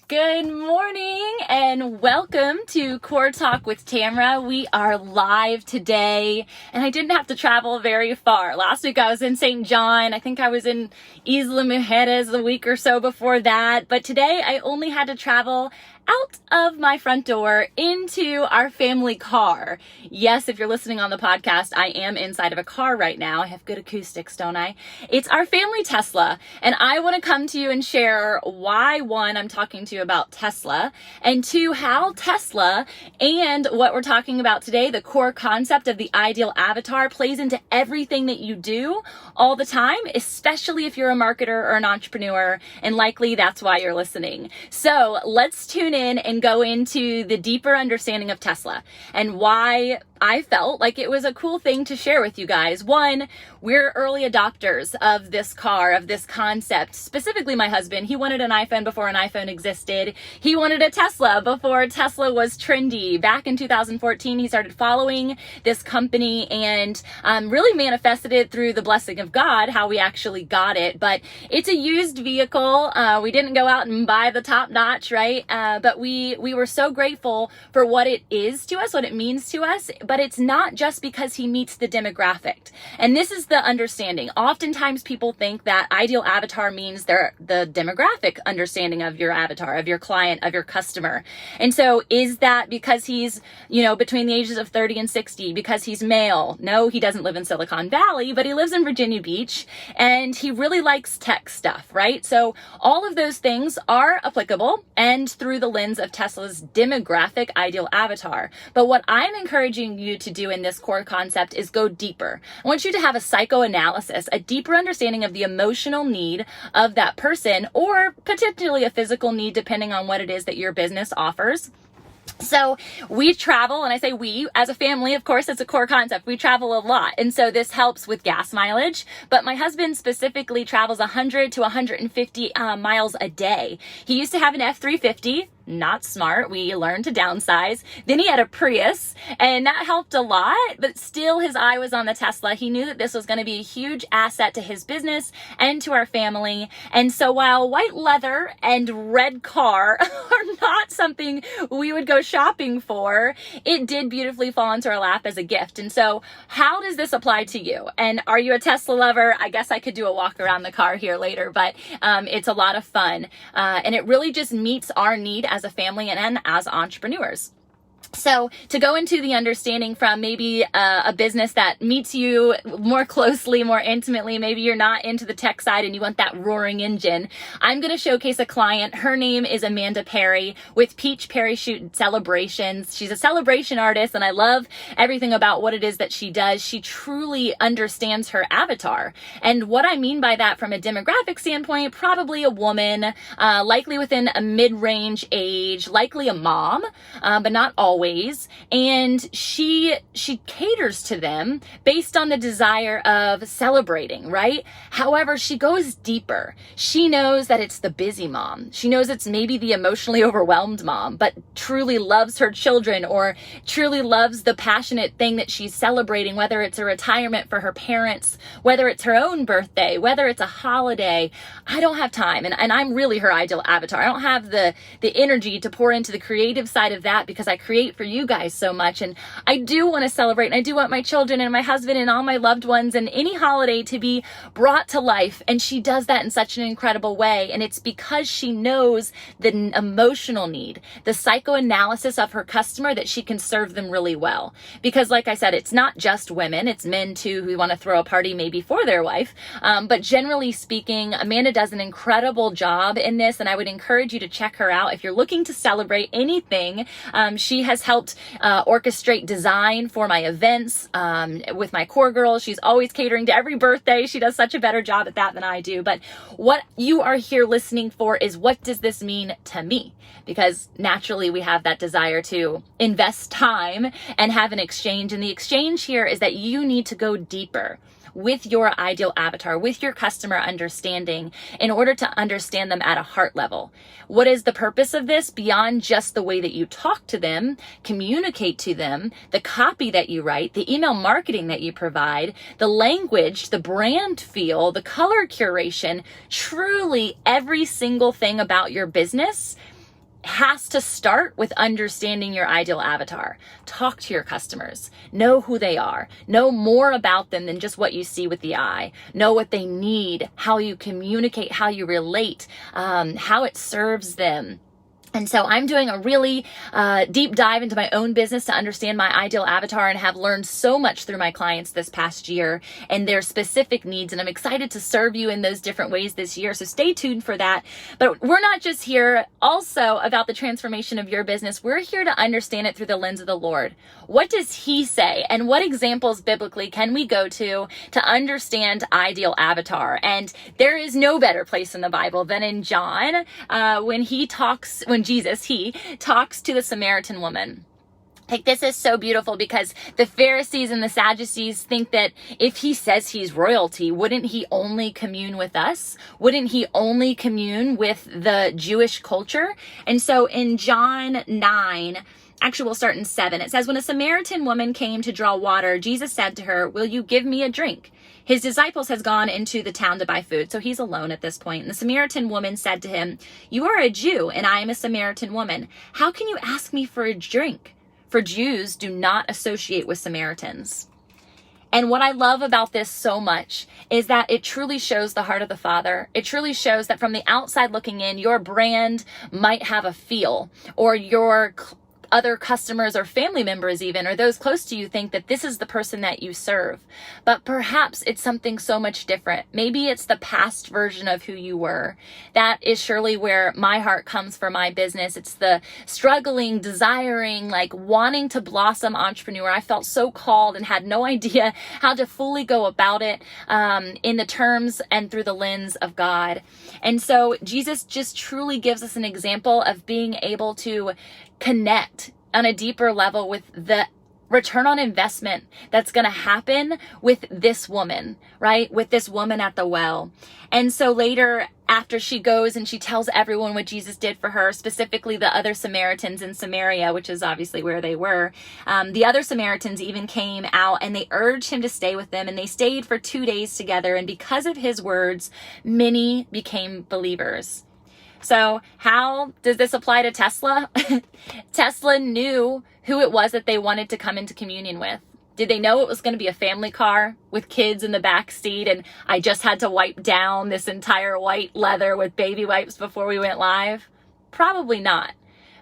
Good morning and welcome to Core Talk with Tamra. We are live today and I didn't have to travel very far. Last week I was in St. John. I think I was in Isla Mujeres a week or so before that. But today I only had to travel out of my front door into our family car. Yes, if you're listening on the podcast, I am inside of a car right now. I have good acoustics, don't I? It's our family Tesla. And I want to come to you and share why, one, I'm talking to you about Tesla, and two, how Tesla and what we're talking about today, the core concept of the ideal avatar, plays into everything that you do all the time, especially if you're a marketer or an entrepreneur, and likely that's why you're listening. So let's tune in and go into the deeper understanding of Tesla and why I felt like it was a cool thing to share with you guys. One, we're early adopters of this car, of this concept. Specifically, my husband, he wanted an iPhone before an iPhone existed. He wanted a Tesla before Tesla was trendy. Back in 2014, he started following this company and really manifested it through the blessing of God, how we actually got it. But it's a used vehicle. We didn't go out and buy the top notch, right? But we were so grateful for what it is to us, what it means to us. But it's not just because he meets the demographic. And this is the understanding. Oftentimes people think that ideal avatar means they're the demographic understanding of your avatar, of your client, of your customer. And so is that because he's, between the ages of 30 and 60, because he's male? No, he doesn't live in Silicon Valley, but he lives in Virginia Beach and he really likes tech stuff, right? So all of those things are applicable and through the lens of Tesla's demographic ideal avatar. But what I'm encouraging you to do in this core concept is go deeper. I want you to have a psychoanalysis, a deeper understanding of the emotional need of that person, or potentially a physical need depending on what it is that your business offers. So we travel, and I say we, as a family, of course, it's a core concept. We travel a lot. And so this helps with gas mileage. But my husband specifically travels 100 to 150 miles a day. He used to have an F-350. Not smart. We learned to downsize. Then he had a Prius and that helped a lot, but still his eye was on the Tesla. He knew that this was going to be a huge asset to his business and to our family. And so while white leather and red car are not something we would go shopping for, it did beautifully fall into our lap as a gift. And so how does this apply to you? And are you a Tesla lover? I guess I could do a walk around the car here later, but it's a lot of fun. And it really just meets our need as a family and as entrepreneurs. So to go into the understanding from maybe a business that meets you more closely, more intimately, maybe you're not into the tech side and you want that roaring engine, I'm going to showcase a client. Her name is Amanda Perry with Perrychute Celebrations. She's a celebration artist and I love everything about what it is that she does. She truly understands her avatar. And what I mean by that from a demographic standpoint, probably a woman, likely within a mid-range age, likely a mom, but not always. And she caters to them based on the desire of celebrating, right? However, she goes deeper. She knows that it's the busy mom. She knows it's maybe the emotionally overwhelmed mom, but truly loves her children or truly loves the passionate thing that she's celebrating, whether it's a retirement for her parents, whether it's her own birthday, whether it's a holiday. I don't have time. And I'm really her ideal avatar. I don't have the energy to pour into the creative side of that because I create for you guys so much. And I do want to celebrate and I do want my children and my husband and all my loved ones and any holiday to be brought to life. And she does that in such an incredible way. And it's because she knows the emotional need, the psychoanalysis of her customer that she can serve them really well. Because like I said, it's not just women, it's men too who want to throw a party maybe for their wife. But generally speaking, Amanda does an incredible job in this. And I would encourage you to check her out if you're looking to celebrate anything. She has helped orchestrate design for my events with my core girls. She's always catering to every birthday. She does such a better job at that than I do. But what you are here listening for is, what does this mean to me? Because naturally we have that desire to invest time and have an exchange. And the exchange here is that you need to go deeper with your ideal avatar, with your customer understanding in order to understand them at a heart level. What is the purpose of this beyond just the way that you talk to them, communicate to them, the copy that you write, the email marketing that you provide, the language, the brand feel, the color curation, truly every single thing about your business has to start with understanding your ideal avatar. Talk to your customers. Know who they are. Know more about them than just what you see with the eye. Know what they need, how you communicate, how you relate, how it serves them. And so I'm doing a really deep dive into my own business to understand my ideal avatar, and have learned so much through my clients this past year and their specific needs. And I'm excited to serve you in those different ways this year. So stay tuned for that. But we're not just here also about the transformation of your business. We're here to understand it through the lens of the Lord. What does He say? And what examples biblically can we go to understand ideal avatar? And there is no better place in the Bible than in John when Jesus talks to the Samaritan woman. Like, this is so beautiful, because the Pharisees and the Sadducees think that if He says He's royalty, wouldn't He only commune with us? Wouldn't He only commune with the Jewish culture? And so in John 9, actually we'll start in 7, it says, when a Samaritan woman came to draw water, Jesus said to her, "Will you give me a drink?" His disciples has gone into the town to buy food, so he's alone at this point. And the Samaritan woman said to him, "You are a Jew, and I am a Samaritan woman. How can you ask me for a drink?" For Jews do not associate with Samaritans. And what I love about this so much is that it truly shows the heart of the Father. It truly shows that from the outside looking in, your brand might have a feel, or your other customers or family members even, or those close to you, think that this is the person that you serve. But perhaps it's something so much different. Maybe it's the past version of who you were. That is surely where my heart comes for my business. It's the struggling, desiring, like wanting to blossom entrepreneur. I felt so called and had no idea how to fully go about it in the terms and through the lens of God. And so Jesus just truly gives us an example of being able to connect on a deeper level with the return on investment that's going to happen with this woman, right? With this woman at the well. And so later, after she goes and she tells everyone what Jesus did for her, specifically the other Samaritans in Samaria, which is obviously where they were, the other Samaritans even came out and they urged him to stay with them, and they stayed for 2 days together. And because of his words, many became believers. So how does this apply to Tesla? Tesla knew who it was that they wanted to come into communion with. Did they know it was going to be a family car with kids in the back seat, and I just had to wipe down this entire white leather with baby wipes before we went live? Probably not.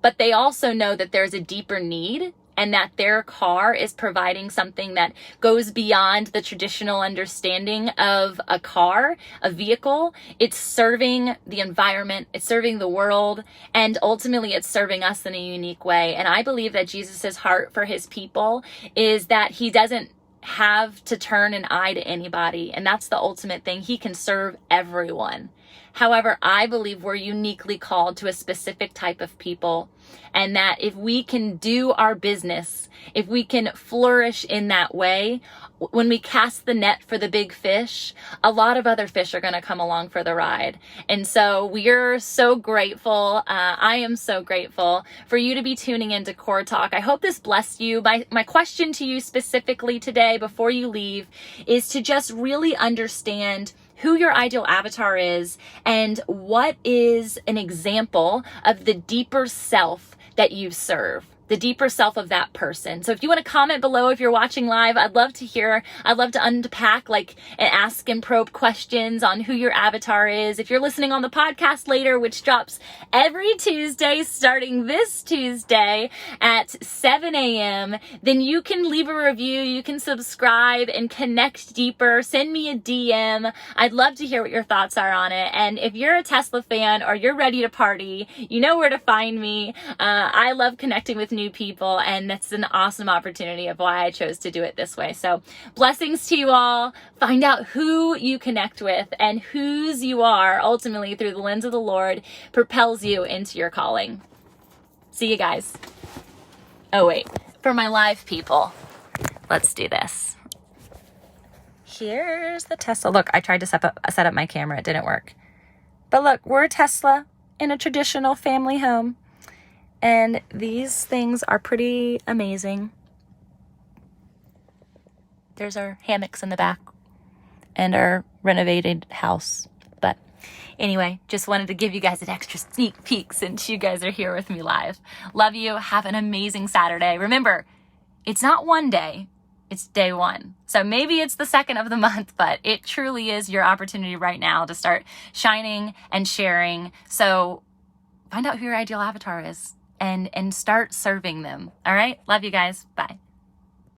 But they also know that there's a deeper need, and that their car is providing something that goes beyond the traditional understanding of a car, a vehicle. It's serving the environment, it's serving the world, and ultimately it's serving us in a unique way. And I believe that Jesus's heart for his people is that he doesn't have to turn an eye to anybody, and that's the ultimate thing. He can serve everyone. However, I believe we're uniquely called to a specific type of people, and that if we can do our business, if we can flourish in that way, when we cast the net for the big fish, a lot of other fish are going to come along for the ride. And so we're so grateful. I am so grateful for you to be tuning into Core Talk. I hope this blessed you. My question to you specifically today before you leave is to just really understand who your ideal avatar is and what is an example of the deeper self that you serve, the deeper self of that person. So if you want to comment below, if you're watching live, I'd love to hear. I'd love to unpack and ask and probe questions on who your avatar is. If you're listening on the podcast later, which drops every Tuesday starting this Tuesday at 7 a.m., then you can leave a review, you can subscribe and connect deeper. Send me a DM. I'd love to hear what your thoughts are on it. And if you're a Tesla fan or you're ready to party, you know where to find me. I love connecting with new people, and that's an awesome opportunity of why I chose to do it this way. So blessings to you all. Find out who you connect with, and whose you are ultimately through the lens of the Lord propels you into your calling. See you guys. Oh wait, for my live people, let's do this. Here's the Tesla. Look, I tried to set up my camera. It didn't work. But look, we're a Tesla in a traditional family home. And these things are pretty amazing. There's our hammocks in the back and our renovated house. But Anyway, just wanted to give you guys an extra sneak peek since you guys are here with me live. Love you. Have an amazing Saturday. Remember, it's not one day, it's day one. So maybe it's the second of the month, but it truly is your opportunity right now to start shining and sharing. So find out who your ideal avatar is and start serving them. All right? Love you guys. Bye.